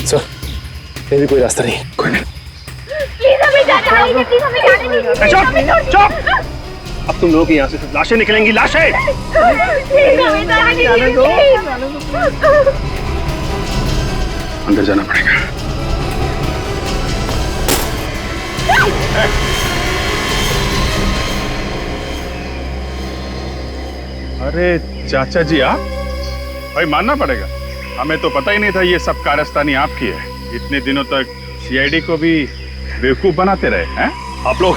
Sir, मेरी कोई रास्ता नहीं। कोई नहीं। प्लीज हमें जाने दीजिए, प्लीज हमें जाने दीजिए। चुप! अब तुम लोग यहाँ से सिर्फ लाशें निकलेंगी, लाशें! प्लीज हमें जाने दीजिए। अंदर जाना पड़ेगा। अरे चाचा जी आप? भाई मानना पड़ेगा, हमें तो पता ही नहीं था ये सब कारस्तानी आपकी है। इतने दिनों तक सीआईडी को भी बेवकूफ बनाते रहे हैं आप लोग।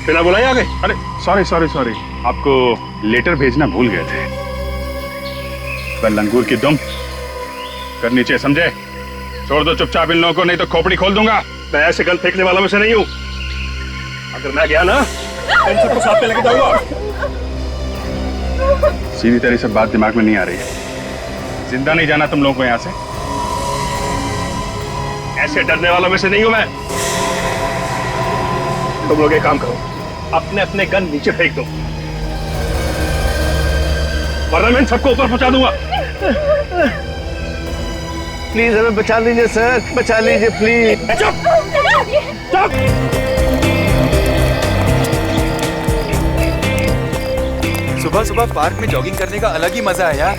बिना बुलाए आ गए। अरे सॉरी सॉरी सॉरी, आपको लेटर भेजना भूल गए थे। वह लंगूर की दुम कर नीचे, समझे? छोड़ दो चुपचाप इन लोगों को, नहीं तो खोपड़ी खोल दूंगा। मैं ऐसे गन फेंकने वालों में से नहीं हूं। अगर मैं गया ना, इन सबको साथ में लेके जाऊंगा। सीधी तरह से बात दिमाग में नहीं आ रही है। जिंदा नहीं जाना तुम लोगों को यहां से। ऐसे डरने वालों में से नहीं हूं मैं। तुम लोग एक काम करो, अपने अपने गन नीचे फेंक दो, वरना मैं इन सबको ऊपर पहुंचा दूंगा। प्लीज हमें बचा लीजिए सर, बचा लीजिए प्लीज। चुप! चुप! सुबह सुबह पार्क में जॉगिंग करने का अलग ही मजा है यार।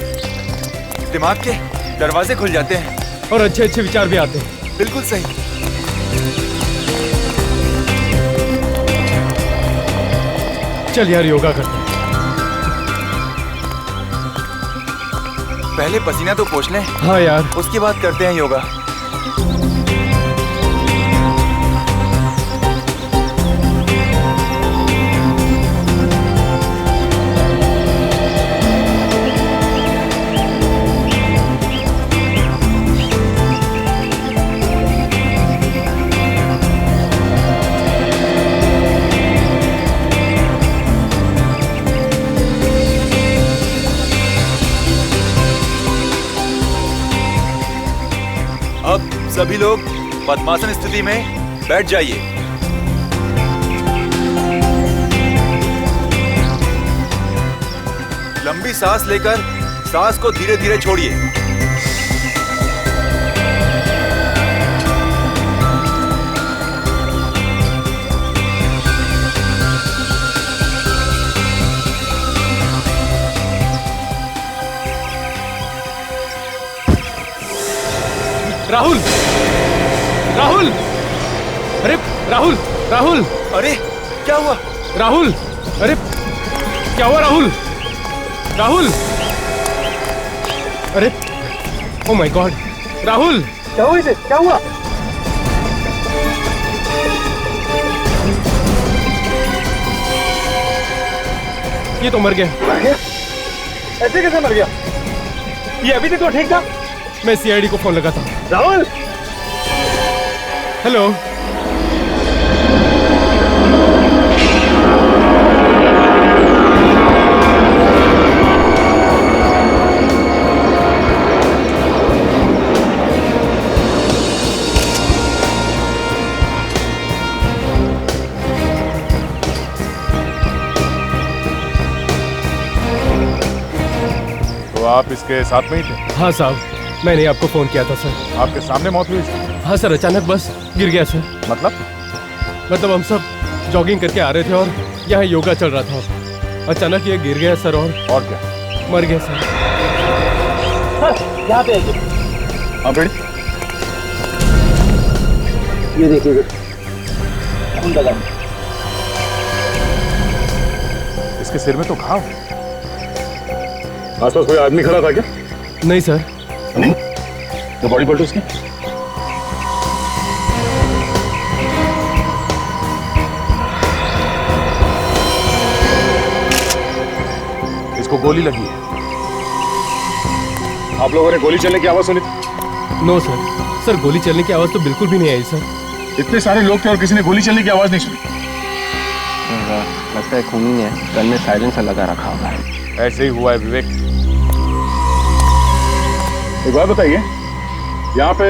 दिमाग के दरवाजे खुल जाते हैं और अच्छे अच्छे विचार भी आते हैं। बिल्कुल सही। चल यार, योगा करते हैं। पहले पसीना तो पोंछ लें। हाँ यार। उसके बाद करते हैं योगा। अब सभी लोग पद्मासन स्थिति में बैठ जाइए। लंबी सांस लेकर सांस को धीरे धीरे छोड़िए। राहुल! राहुल! अरे राहुल! राहुल! अरे क्या हुआ? राहुल! अरे क्या हुआ राहुल? राहुल! अरे ओ माय गॉड! राहुल! क्या हुआ इसे? क्या हुआ? ये तो मर गया। मर गया? ऐसे कैसे मर गया? ये अभी तक तो ठीक था। मैं सीआईडी को फोन लगाता हूँ। राहुल! हेलो। तो आप इसके साथ में ही थे? हाँ साहब, मैंने आपको फोन किया था सर। आपके सामने मौत हुई इसकी? हाँ सर, अचानक बस गिर गया सर। मतलब हम सब जॉगिंग करके आ रहे थे और यहाँ योगा चल रहा था। अचानक ये गिर गया सर और क्या? मर गया सर। यहाँ पे आइए। हाँ बेटी, ये देखिए खून लगा। इसके सिर में तो घाव। आसपास कोई आदमी खड़ा था क्या? नहीं सर। नहीं? तो बॉडी पलटो उसकी। इसको गोली लगी है। आप लोगों ने गोली चलने की आवाज सुनी थी? No sir. सर गोली चलने की आवाज तो बिल्कुल भी नहीं आई सर। इतने सारे लोग थे और किसी ने गोली चलने की आवाज नहीं सुनी। लगता है खूनी ने गन में साइलेंसर लगा रखा होगा। ऐसे ही हुआ है विवेक। एक बात बताइए, यहाँ पे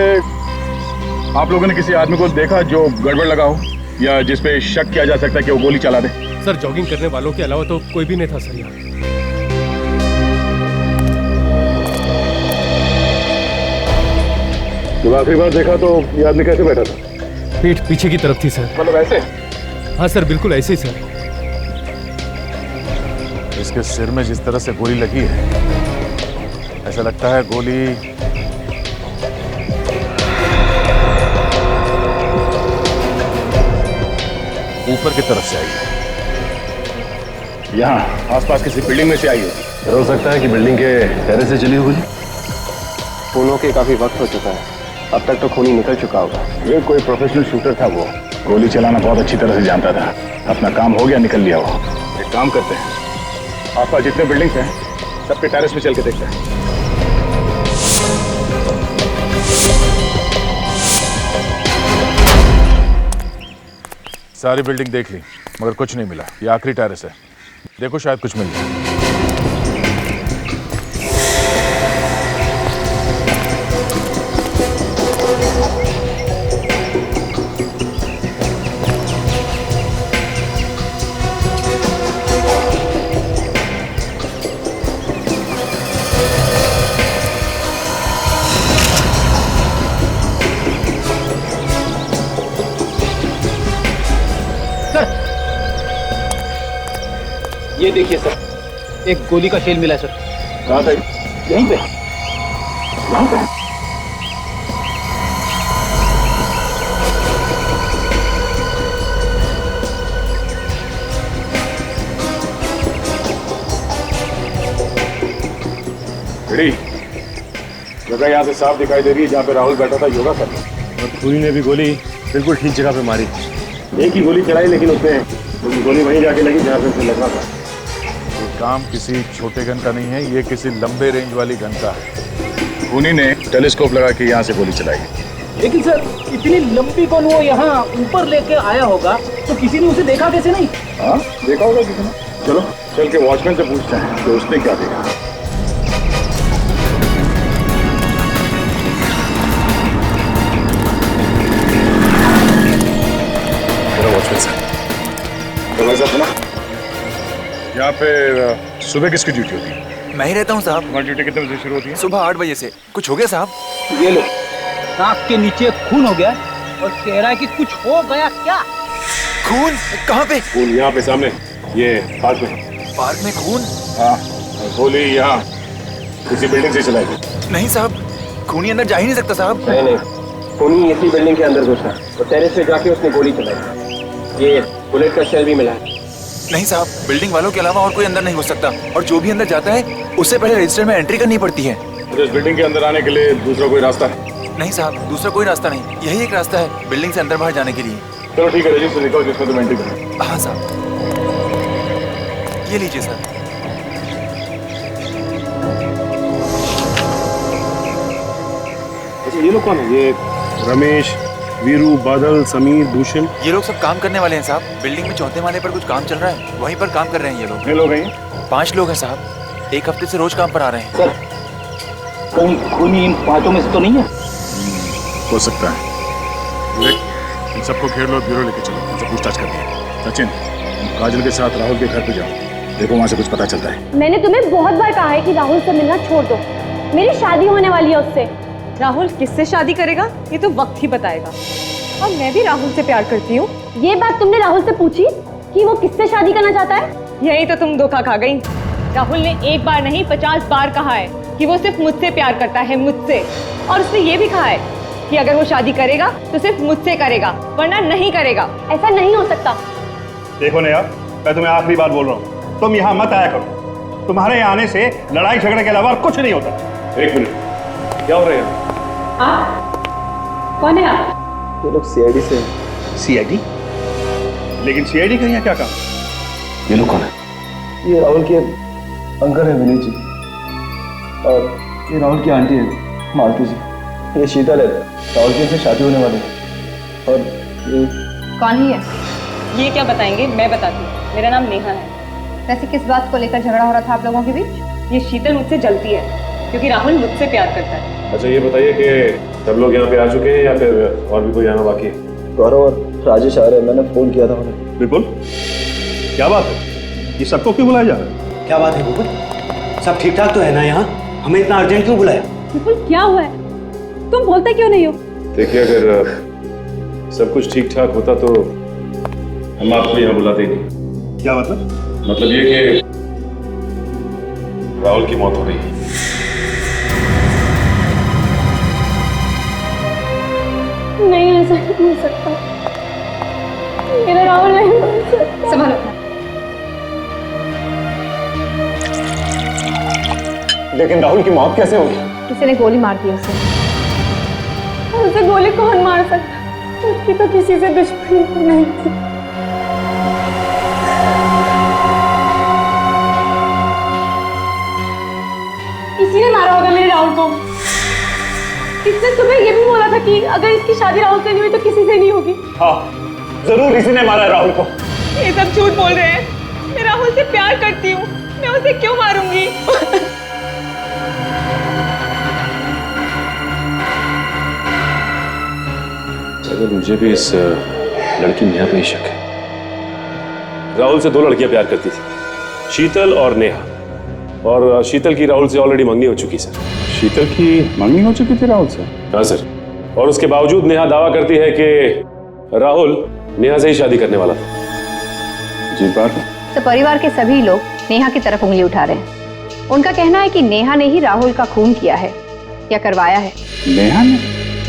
आप लोगों ने किसी आदमी को देखा जो गड़बड़ लगा हो या जिस पे शक किया जा सकता है कि वो गोली चला दे? सर जॉगिंग करने वालों के अलावा तो कोई भी नहीं था सर यहाँ। जब आखिरी बार देखा तो ये आदमी कैसे बैठा था? पीठ पीछे की तरफ थी सर। मतलब ऐसे? हाँ सर, बिल्कुल ऐसे ही सर। इसके सिर में जिस तरह से गोली लगी है, ऐसा लगता है गोली ऊपर की तरफ से आई है। यहाँ आसपास किसी बिल्डिंग में से आई होगी। हो सकता है कि बिल्डिंग के टेरेस से चली होगी। खूनों के काफी वक्त हो चुका है, अब तक तो खूनी निकल चुका होगा। ये कोई प्रोफेशनल शूटर था, वो गोली चलाना बहुत अच्छी तरह से जानता था। अपना काम हो गया, निकल लिया वो। एक काम करते हैं, आसपास जितने बिल्डिंग्स हैं सबके टेरेस पे चल के देखते हैं। सारी बिल्डिंग देख ली मगर कुछ नहीं मिला। ये आखिरी टेरेस है, देखो शायद कुछ मिल जाए। ये देखिए सर, एक गोली का शेल मिला है सर। कहाँ पे? यहीं पे। यहाँ पे? जगह यहाँ से साफ दिखाई दे रही है जहाँ पे राहुल बैठा था योगा करने। और खूनी ने भी गोली बिल्कुल ठीक जगह पे मारी। एक ही गोली चलाई, लेकिन उसमें गोली वहीं जाके लगी जहाँ पे उसे लगना था। ये काम किसी छोटे गन का नहीं है, ये किसी लंबे रेंज वाली गन का है। खूनी ने टेलीस्कोप लगा के यहाँ से गोली चलाई। लेकिन सर, इतनी लंबी कौन वो यहाँ ऊपर लेके आया होगा तो किसी ने उसे देखा कैसे नहीं? हाँ, देखा होगा किसी ने। चलो चल के वॉचमैन से पूछते हैं कि उसने क्या देखा। वॉचमैन साहब, यहाँ पे सुबह किसकी ड्यूटी होती है? मैं ही रहता हूँ साहब। तुम्हारी ड्यूटी कितने बजे शुरू होती है? सुबह 8 बजे से। कुछ हो गया साहब? ये लो, नाक के नीचे खून हो गया और कह रहा है कि कुछ हो गया क्या? खून? कहाँ पे? खून यहाँ पे सामने, ये पार्क में। पार्क में खून? हाँ, और गोली यहाँ किसी बिल्डिंग से चलाई गई। नहीं साहब, खूनी अंदर जा ही नहीं सकता साहब। नहीं, खूनी इसी बिल्डिंग के अंदर घुसा और टेरेस पे जाके उसने गोली चलाई। ये बुलेट का शेल भी मिला है। नहीं साहब, बिल्डिंग वालों के अलावा और कोई अंदर नहीं घुस सकता, और जो भी अंदर जाता है उससे पहले रजिस्टर में एंट्री करनी पड़ती है। तो इस बिल्डिंग के अंदर आने के लिए दूसरा कोई रास्ता है? नहीं साहब, दूसरा कोई रास्ता नहीं, यही एक रास्ता है बिल्डिंग से अंदर बाहर जाने के लिए। चलो ठीक है, रजिस्टर दिखाओ जिसमें तुम एंट्री करो। हाँ साहब, ये लीजिए सर। अच्छा, ये लोग कौन है? ये रमेश, वीरू, बादल, समीर, भूषण। ये लोग सब काम करने वाले हैं साहब। बिल्डिंग में चौथे माले पर कुछ काम चल रहा है, वहीं पर काम कर रहे हैं ये लोग। कितने लोग हैं? 5 लोग हैं साहब, एक हफ्ते से रोज काम पर आ रहे हैं। सर, कहीं खूनी इन 5 में से तो नहीं है? हो सकता है। इन सबको घेर लो, ब्यूरो लेके चलो, इनसे पूछताछ करनी है। सचिन, तुम काजल के साथ राहुल के घर पे जाओ, देखो वहाँ से कुछ पता चलता है। मैंने तुम्हें बहुत बार कहा है कि राहुल से मिलना छोड़ दो, मेरी शादी होने वाली है उससे। राहुल किससे शादी करेगा ये तो वक्त ही बताएगा। और मैं भी राहुल से प्यार करती हूँ। ये बात तुमने राहुल से पूछी कि वो किससे शादी करना चाहता है? यही तो तुम धोखा खा गई। राहुल ने एक बार नहीं 50 बार कहा है कि वो सिर्फ मुझसे प्यार करता है, मुझसे। और उसने ये भी कहा है कि अगर वो शादी करेगा तो सिर्फ मुझसे करेगा, वरना नहीं करेगा। ऐसा नहीं हो सकता। देखो ना यार, मैं तुम्हें आखिरी बार बोल रहा हूँ, तुम यहाँ मत आया करो। तुम्हारे यहाँ आने से लड़ाई झगड़े के अलावा कुछ नहीं होता। एक मिनट, क्या हो रहा है? कौन है आप? ये लोग सीआईडी से हैं। सीआईडी? लेकिन सीआईडी का यहाँ क्या काम? ये लोग कौन है? ये राहुल के अंकल है विनीत जी, और ये राहुल की आंटी है मालती जी। ये शीतल है, राहुल की से शादी होने वाली है। और ये कौन ही है? ये क्या बताएंगे, मैं बताती हूँ। मेरा नाम नेहा है। वैसे किस बात को लेकर झगड़ा हो रहा था आप लोगों के बीच? ये शीतल मुझसे जलती है क्योंकि राहुल मुझसे प्यार करता है। अच्छा, ये बताइए कि सब लोग यहाँ पे आ चुके हैं या फिर और भी कोई आना बाकी है? गौरव और राजेश आ रहे हैं, मैंने फोन किया था उन्हें। बिल्कुल, क्या बात है? ये सबको क्यों बुलाया जा रहा है? क्या बात है बिल्कुल, सब ठीक ठाक तो है ना यहाँ? हमें इतना अर्जेंट क्यों बुलाया? बिल्कुल क्या हुआ है? तुम बोलते क्यों नहीं हो? देखिए, अगर सब कुछ ठीक ठाक होता तो हम आपको यहाँ बुलाते ही नहीं। क्या मतलब? मतलब ये कि राहुल की मौत हो गई। नहीं, ऐसा नहीं हो सकता। मेरा राहुल नहीं हो सकता। संभालो अपना। लेकिन राहुल की मौत कैसे होगी? किसी ने गोली मार दी उसे। उसे गोली कौन मार सकता? उसकी तो किसी से दुश्मनी नहीं थी। किसी ने मारा होगा मेरे राहुल को। इसने सुबह ये भी बोला था कि अगर इसकी शादी राहुल से नहीं हुई तो किसी से नहीं होगी। हाँ, जरूर इसी ने मारा है राहुल को। ये सब झूठ बोल रहे हैं। मैं राहुल से प्यार करती हूँ, मैं उसे क्यों मारूंगी? अगर मुझे भी इस लड़की नेहा पे ही शक है। राहुल से 2 लड़कियां प्यार करती थी, शीतल और नेहा। और शीतल की राहुल से ऑलरेडी मंगनी हो चुकी सर। शीतल की मंगनी हो चुकी थी राहुल से? हाँ सर। और उसके बावजूद नेहा दावा करती है कि राहुल नेहा से ही शादी करने वाला था। जी बात। तो परिवार के सभी लोग नेहा की तरफ उंगली उठा रहे हैं। उनका कहना है कि नेहा ने ही राहुल का खून किया है या करवाया है। नेहा ने?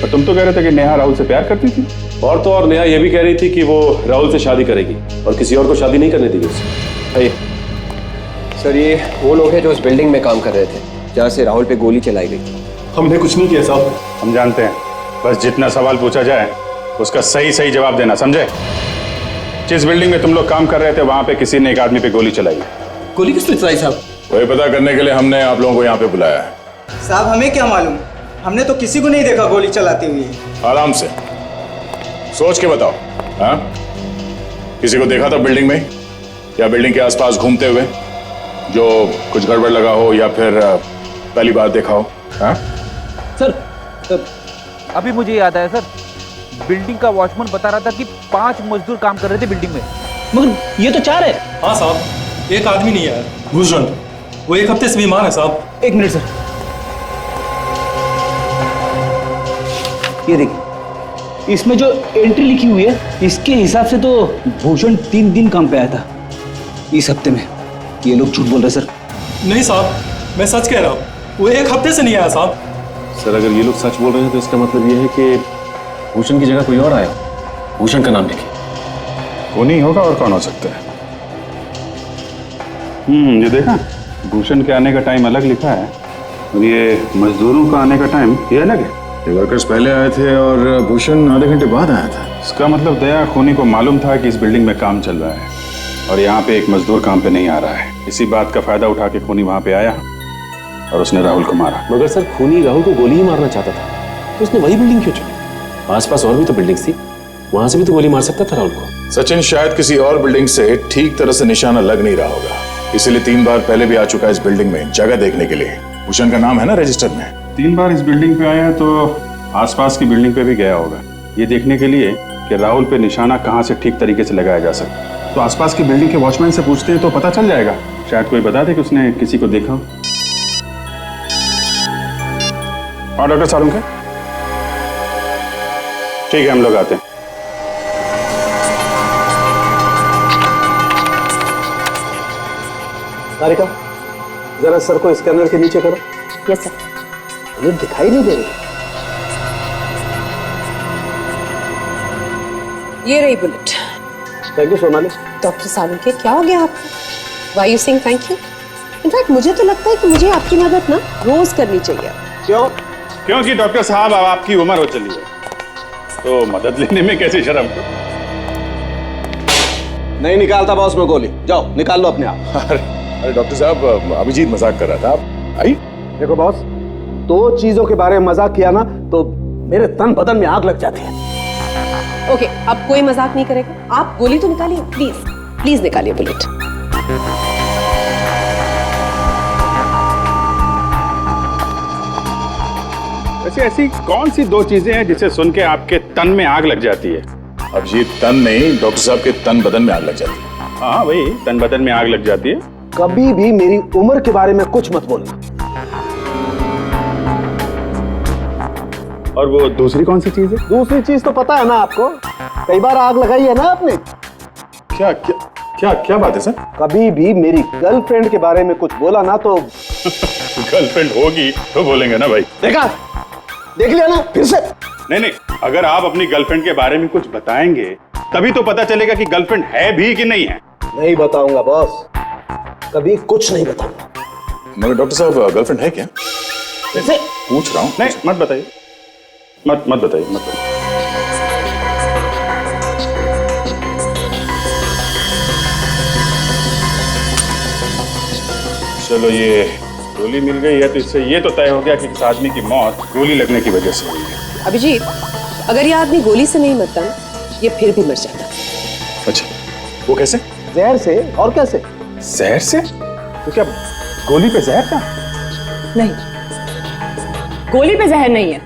और तुम तो कह रहे थे कि नेहा राहुल से प्यार करती थी। और तो और नेहा यह भी कह रही थी कि वो राहुल से शादी करेगी और किसी और को शादी नहीं करने देगी उसे। सर, ये वो लोग हैं जो इस बिल्डिंग में काम कर रहे थे जहाँ से राहुल पे गोली चलाई गई थी। हमने कुछ नहीं किया साहब। हम जानते हैं, बस जितना सवाल पूछा जाए उसका सही सही जवाब देना, समझे? जिस बिल्डिंग में तुम लोग काम कर रहे थे वहां पे किसी ने एक आदमी पे गोली चलाई। गोली किसने चलाई साहब? वही पता करने के लिए हमने आप लोगों को यहाँ पे बुलाया है। साहब हमें क्या मालूम, हमने तो किसी को नहीं देखा गोली चलाते हुए। आराम से सोच के बताओ। हाँ, किसी को देखा था बिल्डिंग में या बिल्डिंग के आसपास घूमते हुए जो कुछ गड़बड़ लगा हो या फिर पहली बार देखा हो? हाँ सर, अभी मुझे याद आया सर, बिल्डिंग का वॉचमैन बता रहा था कि 5 मजदूर काम कर रहे थे बिल्डिंग में, मगर ये तो 4 है। हाँ साहब, एक आदमी नहीं है भूषण, वो 1 हफ्ते से बीमार है साहब। 1 मिनट सर, ये देखिए इसमें जो एंट्री लिखी हुई है इसके हिसाब से तो भूषण 3 दिन काम पे आया था इस हफ्ते में। ये लोग झूठ बोल रहे सर। नहीं साहब, मैं सच कह रहा हूँ, वो 1 हफ्ते से नहीं आया साहब। सर, अगर ये लोग सच बोल रहे हैं तो इसका मतलब ये है कि भूषण की जगह कोई और आया। भूषण का नाम लिखिए। वो नहीं होगा और कौन हो सकता है? ये देखा, भूषण के आने का टाइम अलग लिखा है और ये मजदूरों का आने का टाइम ये अलग है। ये वर्कर्स पहले आए थे और भूषण आधे घंटे बाद आया था। इसका मतलब दया खूनी को मालूम था कि इस बिल्डिंग में काम चल रहा है और यहाँ पे एक मजदूर काम पे नहीं आ रहा है। इसी बात का फायदा उठा के खूनी वहाँ पे आया और उसने राहुल को मारा। मगर सर, खूनी राहुल को गोली ही मारना चाहता था तो उसने वही बिल्डिंग क्यों चुनी? आसपास और भी तो बिल्डिंग्स थी, वहां से भी तो गोली मार सकता था राहुल को। सचिन, शायद किसी और बिल्डिंग से ठीक तरह से निशाना लग नहीं रहा होगा, इसीलिए 3 बार पहले भी आ चुका है इस बिल्डिंग में जगह देखने के लिए। भूषण का नाम है ना रजिस्टर में। 3 बार इस बिल्डिंग पे आया है तो आसपास की बिल्डिंग पे भी गया होगा, ये देखने के लिए कि राहुल पे निशाना कहाँ से ठीक तरीके से लगाया जा सकता। तो आसपास की बिल्डिंग के वॉचमैन से पूछते हैं तो पता चल जाएगा, शायद कोई बता दे कि उसने किसी को देखा हो। और डॉक्टर सारुण का ठीक है, हम लोग आते हैं। सारिका, जरा सर को स्कैनर के नीचे करो। Yes sir. ये दिखाई नहीं दे रही। ये रही bullet. Thank you Sonali. Doctor Salunke, क्या हो गया आपको? Why you saying thank you? In fact मुझे तो लगता है कि मुझे आपकी मदद ना रोज करनी चाहिए। क्यों? क्योंकि डॉक्टर साहब अब आपकी उम्र हो चली है तो मदद लेने में कैसे शर्म? नहीं निकालता बॉस में गोली, जाओ निकाल लो अपने आप। अरे डॉक्टर साहब, अभिजीत मजाक कर रहा था। आप आई? देखो बॉस, 2 चीजों के बारे में मजाक किया ना तो मेरे तन बदन में आग लग जाती है। ओके, अब कोई मजाक नहीं करेगा। आप गोली तो निकालिए, प्लीज प्लीज निकालिए बुलेट। वैसे ऐसी कौन सी 2 चीजें हैं जिसे सुन के आपके तन में आग लग जाती है? अब ये तन नहीं, डॉक्टर साहब के तन बदन में आग लग जाती है। हाँ वही, तन बदन में आग लग जाती है। कभी भी मेरी उम्र के बारे में कुछ मत बोलना। और वो दूसरी कौन सी चीज है? दूसरी चीज तो पता है ना आपको, कई बार आग लगाई है ना आपने। क्या क्या क्या क्या बात है सर? कभी भी मेरी गर्लफ्रेंड के बारे में कुछ बोला ना तो गर्लफ्रेंड होगी तो बोलेंगे ना भाई। देखा, देख लिया ना फिर से। नहीं नहीं, अगर आप अपनी गर्लफ्रेंड के बारे में कुछ बताएंगे तभी तो पता चलेगा कि गर्लफ्रेंड है भी कि नहीं है। नहीं बताऊंगा बॉस, कभी कुछ नहीं बताऊंगा। मगर डॉक्टर साहब गर्लफ्रेंड है क्या? कैसे? पूछ रहा हूँ। नहीं मत बताइए, मत बताइए, मत बताइए। चलो ये गोली मिल गई है तो इससे ये तो तय हो गया कि इस आदमी की मौत गोली लगने की वजह से हुई है। अभिजीत, अगर ये आदमी गोली से नहीं मरता ना, ये फिर भी मर जाता। अच्छा, वो कैसे? जहर से। और कैसे? जहर से? तो क्या गोली पे जहर था? नहीं, गोली पे जहर नहीं है।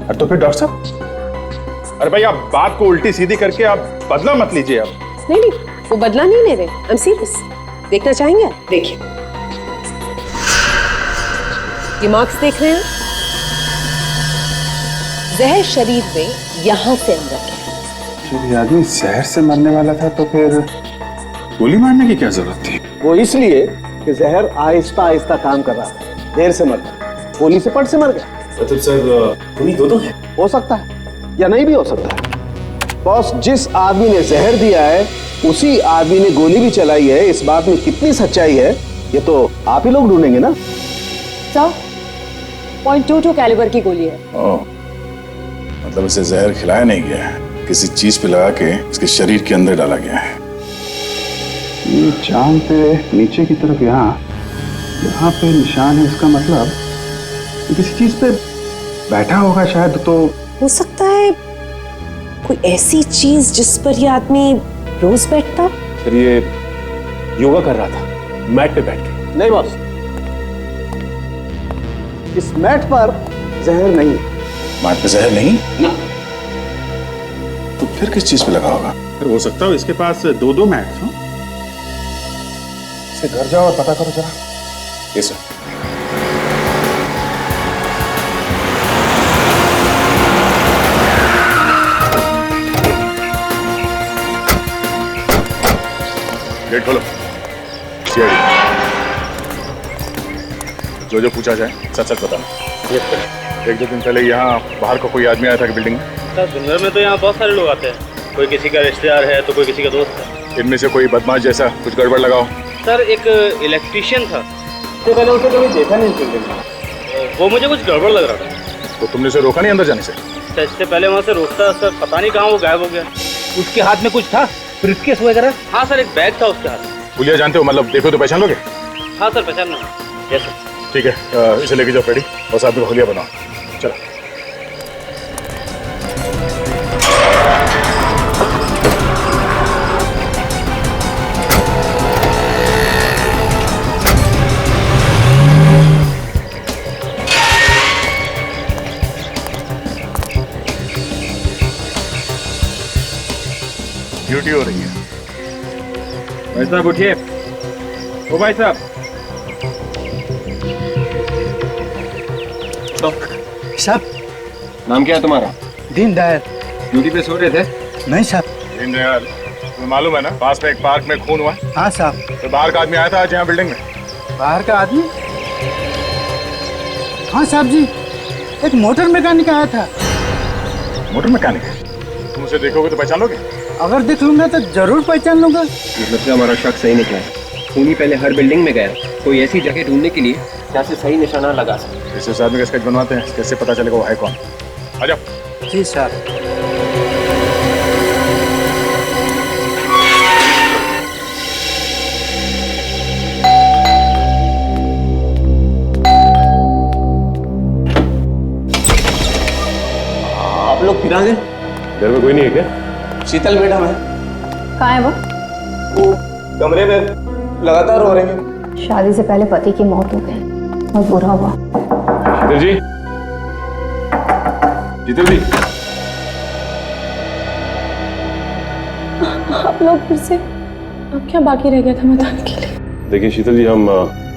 अरे तो फिर डॉक्टर साहब, अरे भाई आप बात को उल्टी सीधी करके आप बदला मत लीजिए। आप नहीं, वो बदला नहीं ले रहे। I am serious. देखना चाहेंगे? देखिए, ये मार्क्स देख रहे हैं? जहर शरीर में यहां से अंदर गया। जब ये आदमी जहर से मरने वाला था तो फिर गोली मारने की क्या जरूरत थी? वो इसलिए कि जहर आहिस्ता आहिस्ता काम कर रहा था, देर से मर गया, गोली से पट से मर गया। मतलब सर गोली दो है? हो सकता है या नहीं भी हो सकता है। बॉस, जिस आदमी ने जहर दिया है उसी आदमी ने गोली भी चलाई है। इस बात में कितनी सच्चाई है ये तो आप ही लोग ढूंढेंगे ना। सर, .22 कैलिबर की गोली है। ओह, मतलब इसे जहर खिलाया नहीं गया है, किसी चीज पे लगा के इसके शरीर के अंदर डाला गया है। ये जान पे नीचे की तरफ यहाँ पे निशान है, इसका मतलब ये किसी चीज पे बैठा होगा शायद। तो हो सकता है कोई ऐसी चीज जिस पर ये आदमी रोज बैठता। फिर ये योगा कर रहा था मैट पे बैठ के? नहीं बॉस, इस मैट पर जहर नहीं है। मैट पे जहर नहीं ना, तो फिर किस चीज पे लगा होगा? फिर हो सकता है इसके पास दो मैट हो। इसे घर जाओ और पता करो जरा। Yes sir. गेट खोलो। जो पूछा जाए सच सच बताना। एक दो दिन पहले यहाँ बाहर को कोई आदमी आया था कि बिल्डिंग में? सर, सुंदर में तो यहाँ बहुत सारे लोग आते हैं। कोई किसी का रिश्तेदार है तो कोई किसी का दोस्त है। इनमें से कोई बदमाश जैसा कुछ गड़बड़ लगाओ। सर, एक इलेक्ट्रिशियन था। इससे पहले उसे कभी देखा नहीं बिल्डिंग में। वो मुझे कुछ गड़बड़ लग रहा था। तो तुमने उसे रोका नहीं अंदर जाने से? सर, इससे पहले वहाँ से रोकता सर, पता नहीं कहाँ वो गायब हो गया। उसके हाथ में कुछ था, ब्रीफकेस वगैरह? हाँ सर, एक बैग था उसके हाथ में। पुलिया जानते हो, मतलब देखो तो पहचान लोगे? हाँ सर, पहचान। Yes sir. ठीक है, इसे लेके जाओ पेड़ी और साथ में होलिया बनाओ। चलो। ड्यूटी हो रही है। भाई साहब उठिए। ओ भाई साहब। साहब, नाम क्या है तुम्हारा? दीनदयाल। ड्यूटी पे सो रहे थे? नहीं साहब। दीनदयाल, तुम्हें मालूम है ना पास में एक पार्क में खून हुआ? हाँ साहब। तो बाहर का आदमी आया था आज यहाँ बिल्डिंग में? बाहर का आदमी? हाँ साहब जी, एक मोटर मैकेनिक आया था। Motor mechanic? तुम उसे देखोगे तो पहचान लोगे? अगर देख लूंगा तो जरूर पहचान लूंगा। मतलब से हमारा शक सही निकला है। खूनी पहले हर बिल्डिंग में गया, कोई ऐसी जगह ढूंढने के लिए जहाँ से सही निशाना लगा सके। इस आदमी का स्केच बनवाते हैं, कैसे पता चलेगा वो है कौन? आ जाओ। जी साहब। आप लोग फिर आ गए? घर में कोई नहीं है क्या? शीतल मैडम है। कहाँ है वो कमरे में लगातार रो रही है। शादी से पहले पति की मौत हो गई, बहुत बुरा हुआ। शीतल जी, शीतल जी। आप लोग फिर से, अब क्या बाकी रह गया था बताने के लिए? देखिए शीतल जी, हम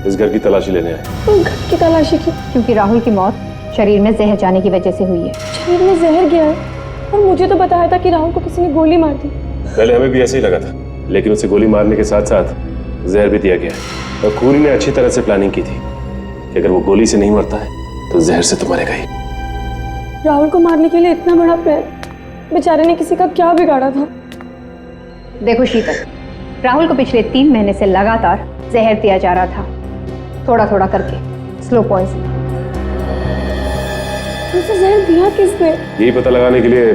इस घर की तलाशी लेने आए। घर की तलाशी की? क्योंकि राहुल की मौत शरीर में जहर जाने की वजह से हुई है। शरीर में जहर गया है और मुझे तो बताया था कि राहुल को किसी ने गोली मार दी। पहले हमें भी ऐसे ही लगा था, लेकिन उसे गोली मारने के साथ साथ जहर भी दिया गया है। और खूनी ने अच्छी तरह से प्लानिंग की थी कि अगर वो गोली से नहीं मरता है तो जहर से तो मरेगा ही। राहुल को मारने के लिए इतना बड़ा प्रयास, बेचारे ने किसी का क्या बिगाड़ा था। देखो शीतल, राहुल को पिछले 3 महीने से लगातार जहर दिया जा रहा था, थोड़ा थोड़ा करके, स्लो पॉइजन। उसे जहर दिया किसने? यही पता लगाने के लिए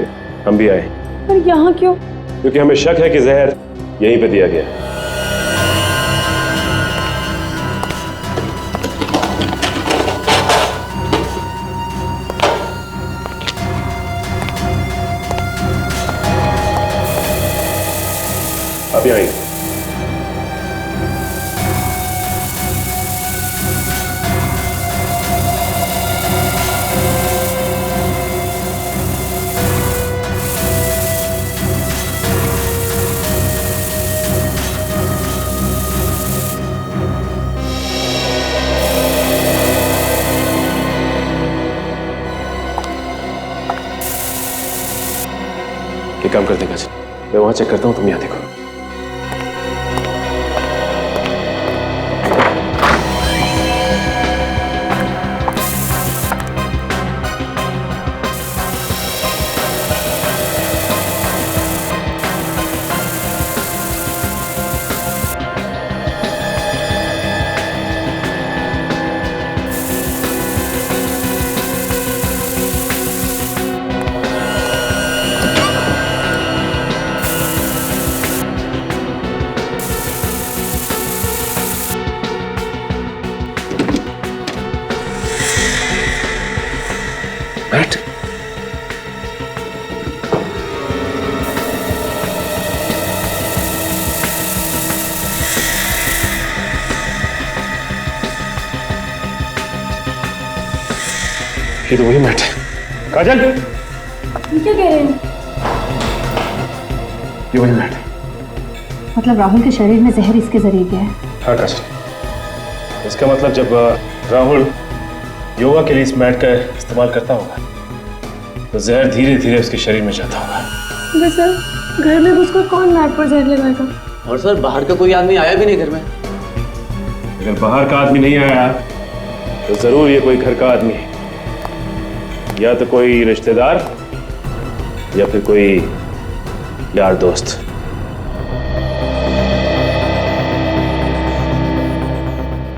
हम भी आए। पर यहाँ क्यों? क्योंकि हमें शक है कि जहर यहीं पे दिया गया है। अभी आएंगे। एक काम करते काजल, मैं वहां चेक करता हूं, तुम यहां देखो। बैठ। ये तो वही मैट है। काजल, ये क्या कह रहे हैं? ये वही मैट है। मतलब राहुल के शरीर में जहर इसके जरिए गया है? हाँ काजल, इसका मतलब जब राहुल योगा के लिए इस मैट का इस्तेमाल करता होगा तो जहर धीरे धीरे उसके शरीर में जाता होगा। सर, घर में घुसकर कौन मैट पर जहर लगाएगा? और सर, बाहर का कोई आदमी आया भी नहीं घर में। अगर बाहर का आदमी नहीं आया तो जरूर ये कोई घर का आदमी है, या तो कोई रिश्तेदार या फिर कोई यार दोस्त।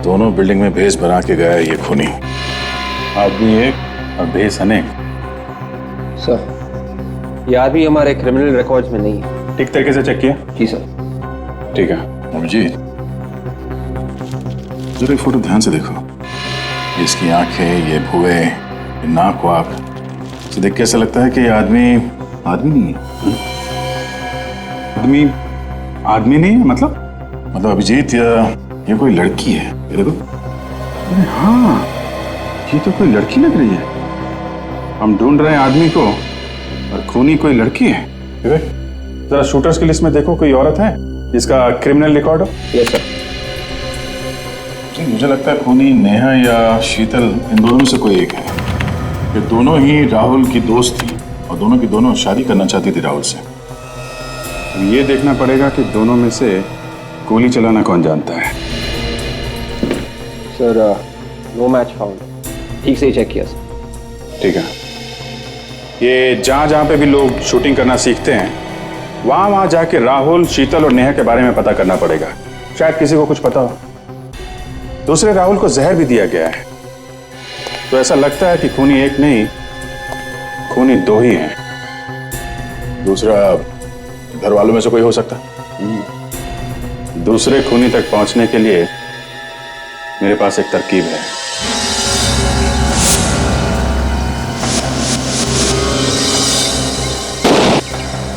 दोनों बिल्डिंग में भेस बना के गया है ये खूनी। आदमी एक और भेस अनेक। सर, ये आदमी हमारे क्रिमिनल रिकॉर्ड्स में नहीं है। ठीक तरीके से चेक किया? जी सर। ठीक है। अभिजीत, जरा फोटो ध्यान से देखो। इसकी आंखें, ये भुए, ये नाक वाक, इसे देख के ऐसा लगता है कि ये आदमी नहीं है। आदमी नहीं है मतलब अभिजीत, ये कोई लड़की है। ये देखो। अरे हाँ, ये तो कोई लड़की लग रही है। हम ढूंढ रहे हैं आदमी को और खूनी कोई लड़की है। जरा शूटर्स की लिस्ट में देखो, कोई औरत है जिसका क्रिमिनल रिकॉर्ड हो? Yes sir. मुझे लगता है खूनी नेहा या शीतल, इन दोनों में से कोई एक है। ये दोनों ही राहुल की दोस्त थी और दोनों की दोनों शादी करना चाहती थी राहुल से। ये देखना पड़ेगा कि दोनों में से गोली चलाना कौन जानता है। Sir, no match found. ठीक से ही चेक किया सर। ठीक है। ये जहां जहां पे भी लोग शूटिंग करना सीखते हैं, वहां वहां जाके राहुल, शीतल और नेहा के बारे में पता करना पड़ेगा। शायद किसी को कुछ पता हो। दूसरे राहुल को जहर भी दिया गया है, तो ऐसा लगता है कि खूनी एक नहीं, खूनी दो ही हैं। दूसरा घर वालों में से कोई हो सकता? दूसरे खूनी तक पहुंचने के लिए मेरे पास एक तरकीब है।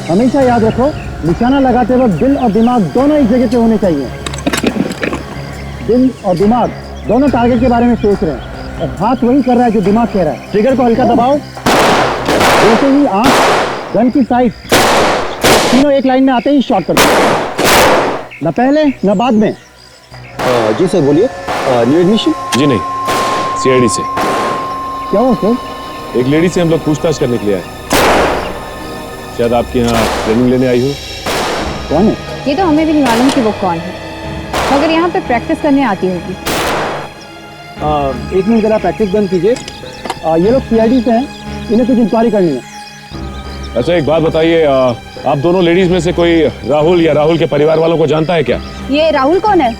हमेशा याद रखो, निशाना लगाते वक्त दिल और दिमाग दोनों एक जगह पे होने चाहिए। दिल और दिमाग दोनों टारगेट के बारे में सोच रहे हैं और हाथ वही कर रहा है जो दिमाग कह रहा है। ट्रिगर को हल्का दबाओ, जैसे ही आंख, गन की साइड, तीनों एक लाइन में आते ही शॉट कर दो। न पहले न बाद में। जी सर, बोलिए। New admission? जी नहीं, सीआईडी से। क्या हुआ सर? एक लेडी से हम लोग पूछताछ करने के लिए आए। शायद आपके यहाँ ट्रेनिंग लेने आई हो। कौन है? ये तो हमें भी नहीं मालूम कि वो कौन है, मगर यहाँ पे प्रैक्टिस करने आती होगी। एक मिनट जरा प्रैक्टिस बंद कीजिए। ये लोग सीआईडी से हैं, इन्हें कुछ इंक्वायरी करनी है। अच्छा एक बात बताइए, आप दोनों लेडीज में से कोई राहुल या राहुल के परिवार वालों को जानता है क्या? ये राहुल कौन है?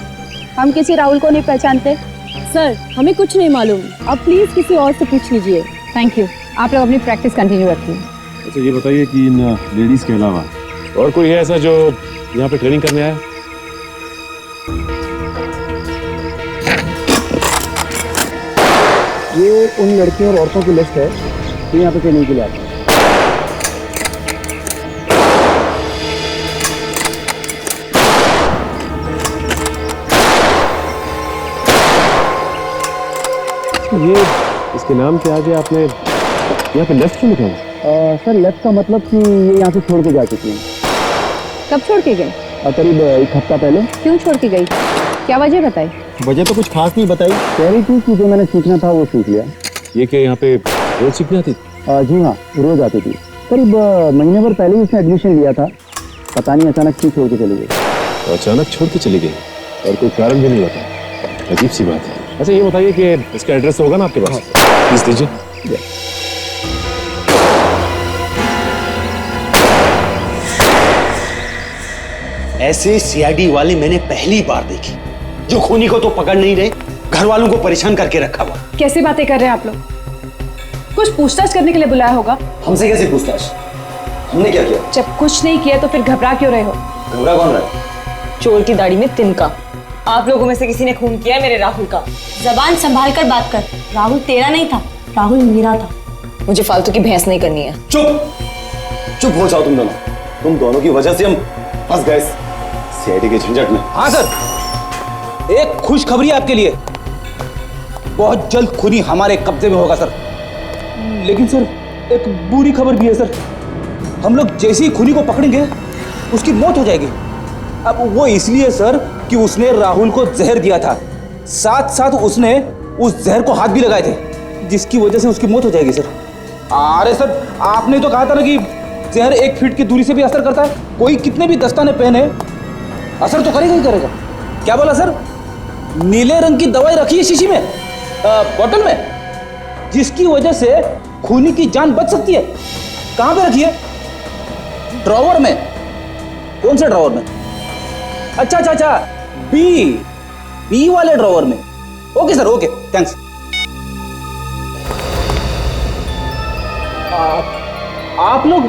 हम किसी राहुल को नहीं पहचानते सर, हमें कुछ नहीं मालूम। आप प्लीज किसी और से पूछ लीजिए। थैंक यू, आप लोग अपनी प्रैक्टिस कंटिन्यू रखिए। अच्छा ये बताइए कि इन लेडीज के अलावा और कोई है ऐसा जो यहाँ पे ट्रेनिंग करने आया? ये उन लड़कियों और औरतों की लिस्ट है जो यहाँ पे ट्रेनिंग के लिए आते हैं। ये इसके नाम के आगे आपने यहाँ पे लेफ्ट क्यों लिखा है? सर लेफ्ट का मतलब कि ये यहाँ से छोड़ के जा चुकी हैं। कब छोड़ के गई? करीब एक हफ्ता पहले। क्यों छोड़ के गई? क्या वजह बताई? वजह तो कुछ खास नहीं बताई, कह रही थी कि जो मैंने सीखना था वो सीख लिया। ये क्या यहाँ पे रोज सीखने आती? जी हाँ, रोज आती थी। करीब महीने भर पहले ही उसने एडमिशन लिया था, पता नहीं अचानक क्यों छोड़ के चली गई। अचानक छोड़ के चली गई और कोई कारण भी नहीं बता? अजीब सी बात है। अच्छा ये बताइए कि इसका एड्रेस होगा ना आपके पास? प्लीज दीजिए। ऐसे सीआईडी वाले मैंने पहली बार देखी, जो खूनी को तो पकड़ नहीं रहे, घर वालों को परेशान करके रखा हुआ। कैसी बातें कर रहे हैं आप लोग? कुछ पूछताछ करने के लिए बुलाया होगा। हमसे कैसे पूछताछ? हमने क्या किया? जब कुछ नहीं किया तो फिर घबरा क्यों रहे हो? घबरा कौन रहा है? चोर की दाढ़ी में तिनका। आप लोगों में से किसी ने खून किया है मेरे राहुल का। जबान संभाल कर बात कर। राहुल तेरा नहीं था, राहुल मेरा था। मुझे फालतू की बहस नहीं करनी है। चुप हो जाओ तुम दोनों की वजह से हम फंस गए सीआईडी के झंझट में। हाँ सर, एक खुशखबरी आपके लिए, बहुत जल्द खूनी हमारे कब्जे में होगा सर। लेकिन सर एक बुरी खबर भी है सर, हम लोग जैसे ही खूनी को पकड़ेंगे उसकी मौत हो जाएगी। अब वो इसलिए सर कि उसने राहुल को जहर दिया था, साथ साथ उसने उस जहर को हाथ भी लगाए थे, जिसकी वजह से उसकी मौत हो जाएगी सर। अरे सर आपने तो कहा था ना कि जहर 1 फीट की दूरी से भी असर करता है, कोई कितने भी दस्ताने पहने असर तो करेगा ही करेगा। क्या बोला सर? नीले रंग की दवाई रखी है शीशी में, बोतल में, जिसकी वजह से खूनी की जान बच सकती है। कहां पे रखी है? ड्रॉवर में। कौन से ड्रॉवर में? अच्छा, बी वाले ड्रॉवर में। Okay sir, okay, thanks. आप लोग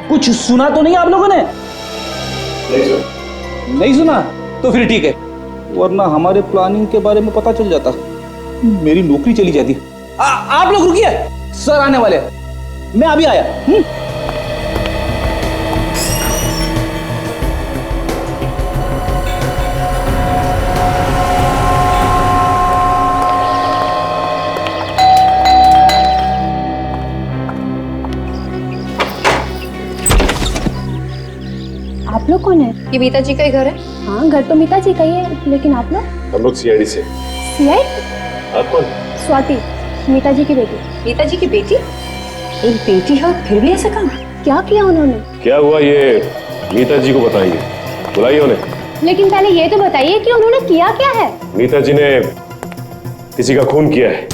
कुछ सुना तो नहीं आप लोगों ने? नहीं सुना? तो फिर ठीक है, वरना हमारे प्लानिंग के बारे में पता चल जाता, मेरी नौकरी चली जाती। आप लोग रुकिए, सर आने वाले, मैं अभी आया। आप लोग कौन है? ये मीता जी का ही घर है। हाँ, घर तो मीता जी का ही है, लेकिन आप लोग? हम लोग सीआईडी से। सीआईडी? आप कौन? स्वाति, मीता जी की बेटी। मीता जी की बेटी? एक बेटी है फिर भी ऐसा काम? क्या किया उन्होंने? क्या हुआ ये मीता जी को बताएंगे, बुलाइए उन्हें। लेकिन पहले ये तो बताइए कि उन्होंने किया क्या है? मीता जी ने किसी का खून किया है।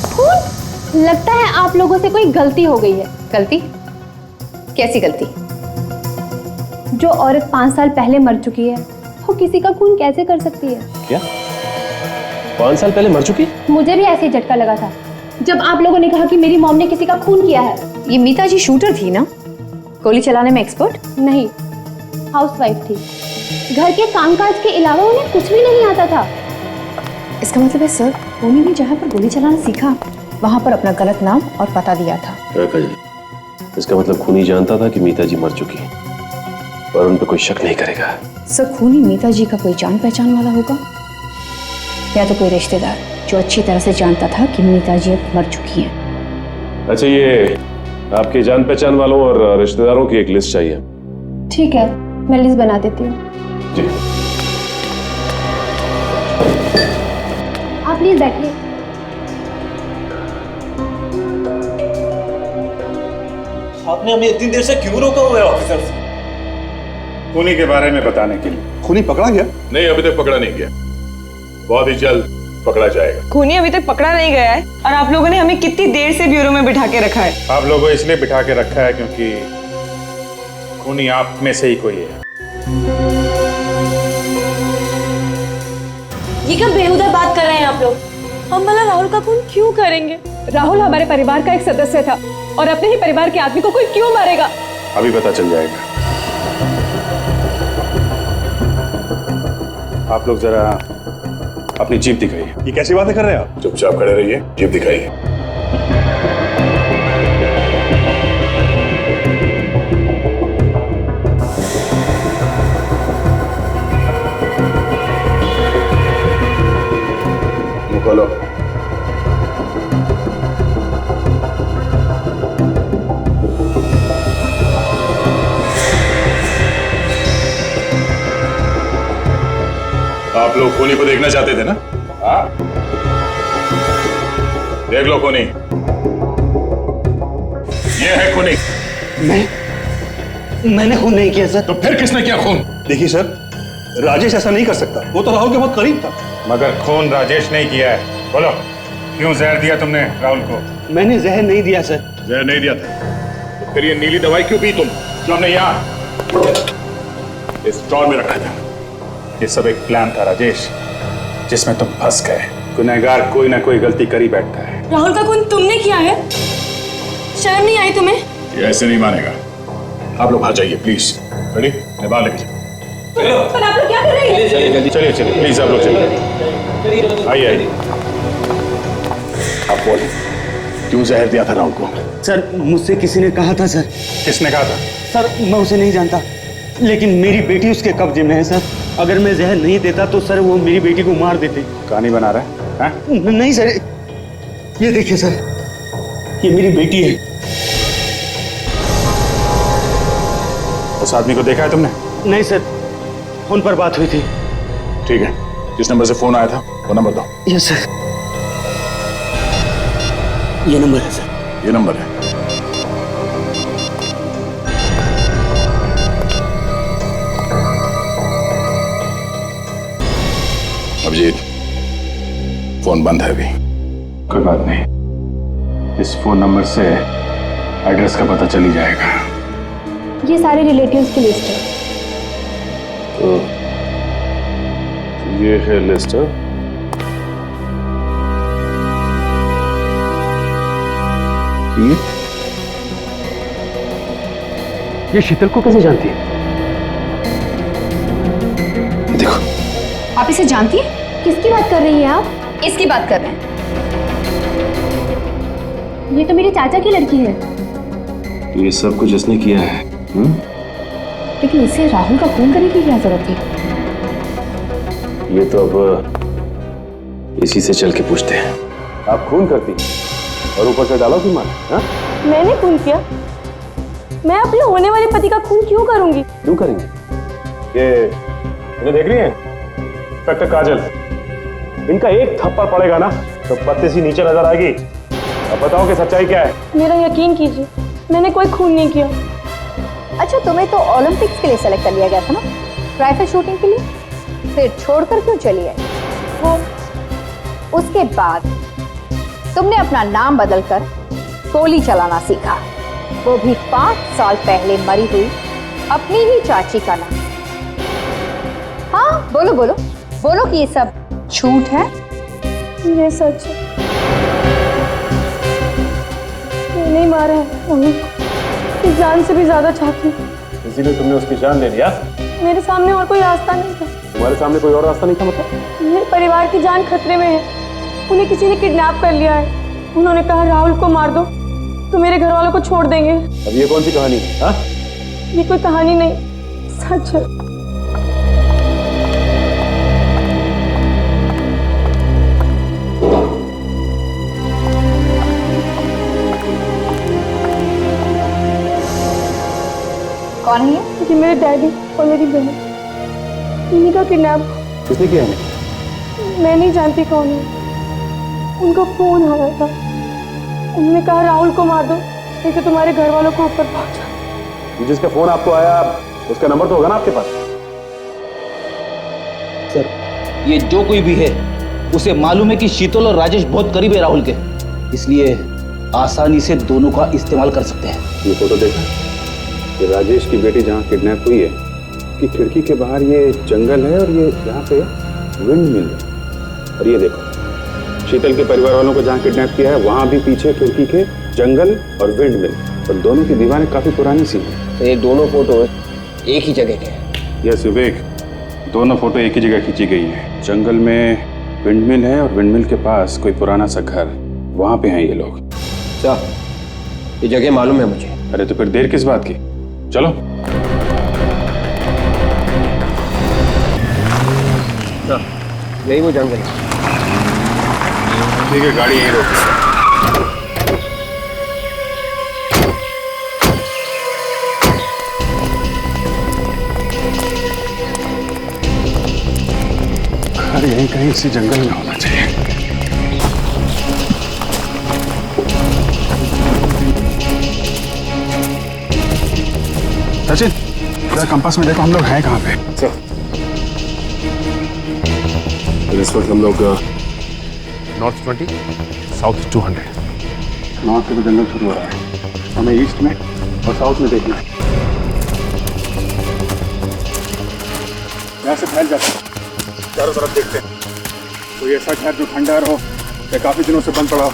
खून? लगता है आप लोगों से कोई गलती हो गई है। गलती? कैसी गलती? जो औरत 5 साल पहले मर चुकी है, वो किसी का खून कैसे कर सकती है? क्या 5 साल पहले मर चुकी? मुझे भी ऐसे ही झटका लगा था जब आप लोगों ने कहा कि मेरी मॉम ने किसी का खून किया है। ये मीता जी शूटर थी ना? गोली चलाने में एक्सपर्ट? नहीं, हाउसवाइफ थी। घर के कामकाज के अलावा उन्हें कुछ भी नहीं आता था। इसका मतलब है सर, खूनी ने जहाँ पर गोली चलाना सीखा, वहाँ पर अपना गलत नाम और पता दिया था। इसका मतलब खूनी जानता था कि मीता जी मर चुकी है और उन पर कोई शक नहीं करेगा। सर खूनी मीता जी का कोई जान पहचान वाला होगा, या तो कोई रिश्तेदार जो अच्छी तरह से जानता था कि मीता जी अब मर चुकी हैं। अच्छा ये आपके जान पहचान वालों और रिश्तेदारों की एक लिस्ट चाहिए। ठीक है, मैं लिस्ट बना देती हूँ। आप प्लीज बैठिए। आपने हमें इतनी देर से क्यों रोका हुआ है ऑफिसर से? खूनी के बारे में बताने के लिए। खूनी पकड़ा गया? नहीं, अभी तक पकड़ा नहीं गया, बहुत ही जल्द पकड़ा जाएगा। खूनी अभी तक पकड़ा नहीं गया है और आप लोगों ने हमें कितनी देर से ब्यूरो में बिठा के रखा है? आप लोगों को इसलिए बिठा के रखा है क्योंकि खूनी आप में से ही कोई है। ये क्या बेहुदा बात कर रहे हैं आप लोग? हम भला राहुल का खून क्यों करेंगे? राहुल हमारे परिवार का एक सदस्य था और अपने ही परिवार के आदमी को कोई क्यों मारेगा? अभी पता चल जाएगा। आप लोग जरा अपनी जीप दिखाइए। ये कैसी बातें कर रहे हैं आप? चुपचाप खड़े रहिए, जीप दिखाइए। मुंह खोलो। आप लोग खूनी को देखना चाहते थे ना? हाँ, देख लो खूनी। ये है खूनी। मैंने खून नहीं किया सर। तो फिर किसने किया खून? देखिए सर, राजेश ऐसा नहीं कर सकता, वो तो राहुल के बहुत करीब था। मगर खून राजेश नहीं किया है। बोलो, क्यों जहर दिया तुमने राहुल को? मैंने जहर नहीं दिया सर। जहर नहीं दिया था तो फिर ये नीली दवाई क्यों पी तुम, जो हमने यहाँ इस स्टोर में रखा था? ये सब एक प्लान था राजेश, जिसमें तुम फंस गए। गुनहगार कोई ना कोई गलती कर ही बैठता है। राहुल का खून तुमने किया है? शर्म नहीं आई तुम्हें? ये ऐसे नहीं मानेगा। आप लोग बाहर जाइए प्लीज। रेडी? मैं बाहर लेके जाऊँ। पर आप लोग क्या कर रहे हैं? चलिए चलिए प्लीज, आप लोग चलिए। आइए आइए। आप बोलिए, क्यों जहर दिया था राहुल को? सर, मुझसे किसी ने कहा था सर। किसने कहा था? सर, मैं उसे नहीं जानता, लेकिन मेरी बेटी उसके कब्जे में है सर। अगर मैं जहर नहीं देता तो सर वो मेरी बेटी को मार देते। कहानी बना रहा है? हाँ? नहीं सर, ये देखिए सर, ये मेरी बेटी है। उस आदमी को देखा है तुमने? नहीं सर, फोन पर बात हुई थी। ठीक है, जिस नंबर से फोन आया था वो नंबर दो। यस सर, ये नंबर है सर। ये नंबर है। अभिजीत, फोन बंद है अभी। कोई बात नहीं, इस फोन नंबर से एड्रेस का पता चल ही जाएगा। ये सारे रिलेटिव्स की लिस्ट है। तो ये है लिस्ट। ये शीतल को कैसे जानती है? देखो, आप इसे जानती है? किसकी बात कर रही हैं आप? इसकी बात कर रहे हैं। ये तो मेरे चाचा की लड़की है। ये सब कुछ इसने किया है। लेकिन इसे राहुल का खून करने की क्या जरूरत थी? ये तो अब इसी से चल के पूछते हैं। आप खून करती और ऊपर से डालो की मार। मैंने खून किया? मैं अपने होने वाले पति का खून क्यों करूंगी? क्यों करेंगे? ये इन्हें देख रही हैं? इंस्पेक्टर काजल, इनका एक थप्पड़ पड़ेगा ना तो पत्ते सी नीचे नजर आएगी। अब बताओ कि सच्चाई क्या है? मेरा यकीन कीजिए, मैंने कोई खून नहीं किया। अच्छा, तुम्हें तो ओलंपिक्स के लिए सेलेक्ट कर लिया गया था ना, राइफल शूटिंग के लिए, फिर छोड़कर क्यों चली आई? वो उसके बाद तुमने अपना नाम बदलकर गोली चलाना सीखा, वो भी 5 साल पहले मरी हुई अपनी ही चाची का नाम। हाँ, बोलो बोलो बोलो कि ये सब झूठ है। ये सच है, मैंने मारा है मम्मी को, जान से भी ज्यादा चाहती हूँ। इसीलिए तुमने उसकी जान ले लिया? मेरे सामने और कोई रास्ता नहीं था। तुम्हारे सामने कोई और रास्ता नहीं था मतलब? मेरे परिवार की जान खतरे में है, उन्हें किसी ने किडनैप कर लिया है। उन्होंने कहा राहुल को मार दो तो मेरे घर वालों को छोड़ देंगे। अब ये कौन सी कहानी है? हाँ? ये कोई कहानी नहीं, सच है। कौन है ये? ये मेरे डैडी और मेरी बहन, इन्हीं का किडनैप। किसने किया है? मैं नहीं जानती कौन है। उनको फोन आया था, उन्होंने कहा राहुल को मार दो नहीं तो तुम्हारे घर वालों को ऊपर पहुंचा। जिसका फोन आपको आया उसका नंबर तो होगा ना आपके पास? सर, ये जो कोई भी है उसे मालूम है कि शीतल और राजेश बहुत करीब है राहुल के, इसलिए आसानी से दोनों का इस्तेमाल कर सकते हैं। ये फोटो देखा कि राजेश की बेटी जहाँ किडनैप हुई है कि खिड़की के बाहर ये जंगल है और ये यहाँ पे विंड मिल है। और ये देखो शीतल के परिवार वालों को जहाँ किडनैप किया है वहां भी पीछे खिड़की के जंगल और विंड मिल, और दोनों की दीवारें काफी पुरानी सी हैं। तो ये दोनों फोटो एक ही जगह के हैं? यस विवेक, दोनों फोटो एक ही जगह खींची गई है। जंगल में विंडमिल है और विंडमिल के पास कोई पुराना सा घर, वहां पे हैं ये लोग। ये जगह मालूम है मुझे। अरे तो फिर देर किस बात की, चलो। यही वो जंगल है। ठीक है, गाड़ी यहीं रोक। घर यहीं कहीं इसी जंगल में होना चाहिए। सचिन, जरा कंपास में देखो हम लोग हैं कहाँ पे। इस वक्त हम लोग नॉर्थ 20 साउथ 200। नॉर्थ से तो जंगल शुरू हो रहा है, हमें ईस्ट में और साउथ में देखना है। यहाँ से फैल जाते हैं, चारों तरफ देखते हैं कोई ऐसा घर जो खंडहर हो या काफी दिनों से बंद पड़ा हो।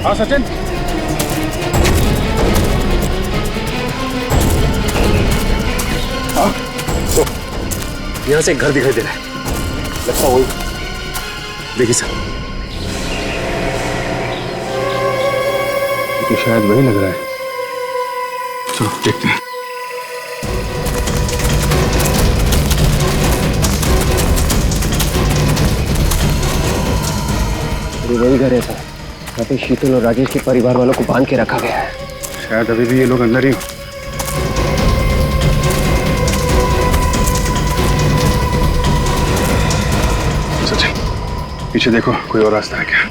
हाँ सचिन, हाँ तो यहाँ से एक घर दिखाई दे रहा है, लगता वही। देखिए सर, तो शायद वही लग रहा है। चलो देखते हैं। वही घर है सर, यहाँ पे शीतल और राजेश के परिवार वालों को बांध के रखा गया है। शायद अभी भी ये लोग अंदर ही हो। सचिन, पीछे देखो कोई और रास्ता है क्या?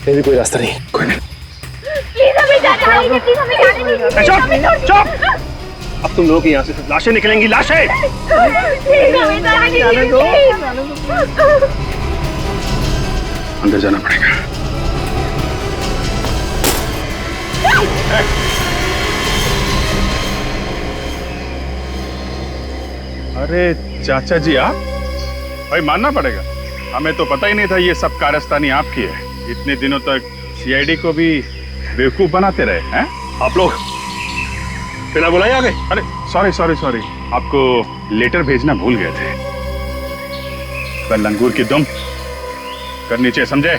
ये भी कोई रास्ता नहीं। कोई नहीं। प्लीज हमें जाने दीजिए, प्लीज हमें जाने दीजिए। चुप! अब तुम लोगों की यहाँ से लाशें निकलेंगी, लाशें! प्लीज हमें जाने दीजिए। अंदर जाना पड़ेगा। अरे चाचा जी आप? भाई मानना पड़ेगा, हमें तो पता ही नहीं था ये सब कारस्तानी आपकी है। इतने दिनों तक सीआईडी को भी बेवकूफ बनाते रहे हैं आप लोग। बिना बुलाए आ गए। अरे सॉरी सॉरी सॉरी, आपको लेटर भेजना भूल गए थे। वह लंगूर की दुम कर नीचे, समझे?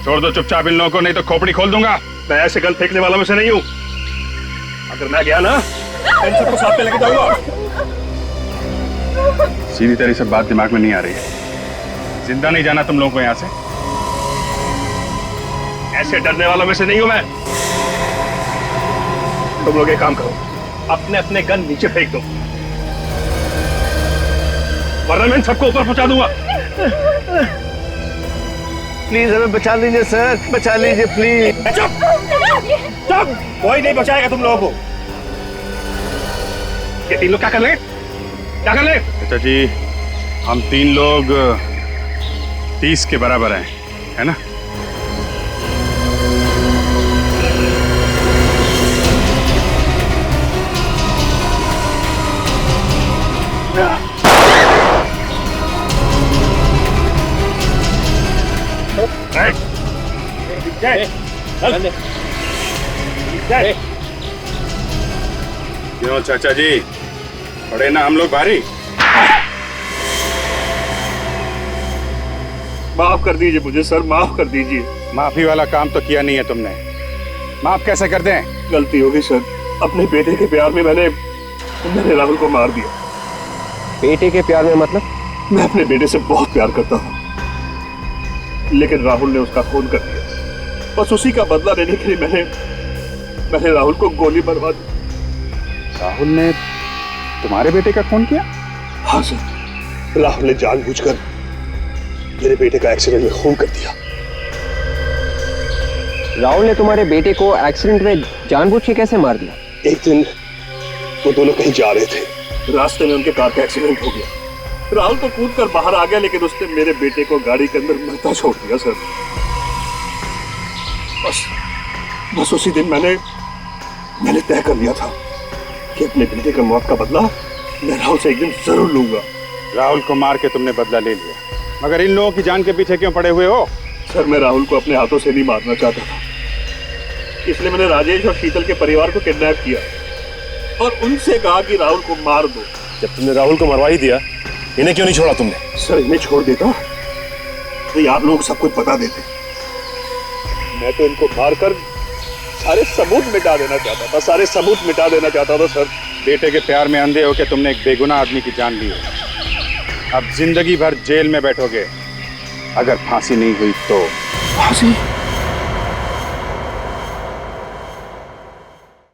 छोड़ दो चुपचाप इन लोगों को, नहीं तो खोपड़ी खोल दूंगा। मैं ऐसे गन फेंकने वालों में से नहीं हूं। अगर मैं गया ना, इन सबको साथ में लेके जाऊंगा। सीधी तरह से बात दिमाग में नहीं आ रही है। जिंदा नहीं जाना तुम लोगों को यहां से। ऐसे डरने वालों में से नहीं हूं मैं। तुम लोग एक काम करो, अपने अपने गन नीचे फेंक दो, वरना मैं इन सबको ऊपर पहुंचा दूंगा। प्लीज हमें बचा लीजिए सर, बचा लीजिए प्लीज। चुप, कोई नहीं बचाएगा तुम लोगों को। ये तीन लोग क्या कर रहे हैं? क्या कर रहे हैं? चाचा जी, हम 3 लोग 30 के बराबर हैं, है ना? क्यों चाचा जी, पड़े ना हम लोग भारी? माफ कर दीजिए मुझे सर, माफ कर दीजिए। माफी वाला काम तो किया नहीं है तुमने, माफ कैसे कर दें? गलती हो गई सर, अपने बेटे के प्यार में मैंने राहुल को मार दिया। बेटे के प्यार में मतलब? मैं अपने बेटे से बहुत प्यार करता था, लेकिन राहुल ने उसका खून कर दिया। बस उसी का बदला लेने के लिए मैंने राहुल को गोली मरवा दी। राहुल ने तुम्हारे बेटे का खून किया? हाँ सर, राहुल ने जानबूझकर मेरे बेटे का एक्सीडेंट में खून कर दिया। राहुल ने तुम्हारे बेटे को एक्सीडेंट में जानबूझ के कैसे मार दिया? एक दिन वो दोनों कहीं जा रहे थे, रास्ते में उनके कार का एक्सीडेंट हो गया। राहुल तो कूद कर बाहर आ गया, लेकिन उसने मेरे बेटे को गाड़ी के अंदर मरता छोड़ दिया सर। बस उसी दिन मैंने तय कर लिया था कि अपने बेटे की मौत का बदला मैं राहुल से एक दिन जरूर लूंगा। राहुल को मार के तुमने बदला ले लिया, मगर इन लोगों की जान के पीछे क्यों पड़े हुए हो? सर, मैं राहुल को अपने हाथों से नहीं मारना चाहता था, इसलिए मैंने राजेश और शीतल के परिवार को किडनैप किया और उनसे कहा कि राहुल को मार दो। जब तुमने राहुल को मरवा ही दिया, इन्हें क्यों नहीं छोड़ा तुमने? सर, इन्हें छोड़ देता तो ये आप लोग सब कुछ बता देते। मैं तो इनको मारकर सारे सबूत मिटा देना चाहता था, सारे सबूत मिटा देना चाहता था सर। बेटे के प्यार में अंधे होकर तुमने एक बेगुनाह आदमी की जान ली है। अब जिंदगी भर जेल में बैठोगे, अगर फांसी नहीं हुई तो। फांसी?